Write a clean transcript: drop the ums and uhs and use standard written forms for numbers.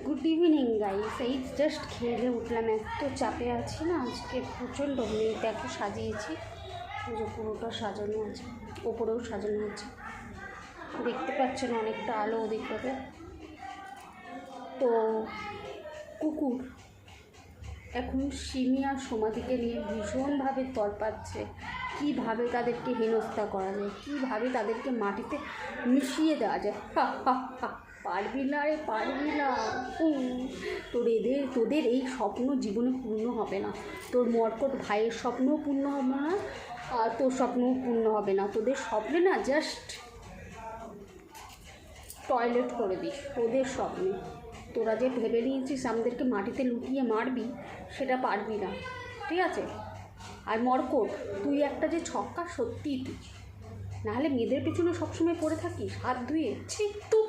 Good evening guys, এই just খেলে উঠলাম। এত চাপে আছি না আজকে, প্রচণ্ড। মেয়েটা একটু সাজিয়েছি, পুজো পুরোটা সাজানো আছে, ওপরেও সাজানো আছে, দেখতে পাচ্ছেন অনেকটা আলো ওদিকটাতে। তো কুকুর এখন সিমি আর সমাধিকে নিয়ে ভীষণভাবে তড়পাচ্ছে, কীভাবে তাদেরকে হেনস্থা করা যায়, কীভাবে তাদেরকে মাটিতে মিশিয়ে দেওয়া যায়। হা হা হা, পারবি না রে, পারবি না। তোদের এই স্বপ্ন জীবনে পূর্ণ হবে না। তোর মর্কট ভাইয়ের স্বপ্নও পূর্ণ হবে না, আর তোর স্বপ্নও পূর্ণ হবে না। তোদের স্বপ্নে না জাস্ট টয়লেট করে দিস তোদের স্বপ্নে। তোরা যে ভেবে নিয়েছিস আমাদেরকে মাটিতে লুটিয়ে মারবি, সেটা পারবি না, ঠিক আছে? আর মর্কট, তুই একটা যে ছক্কা, সত্যিই তুই। নাহলে মেয়েদের পেছনে সবসময় পড়ে থাকিস হাত ধুয়ে, ছি তু।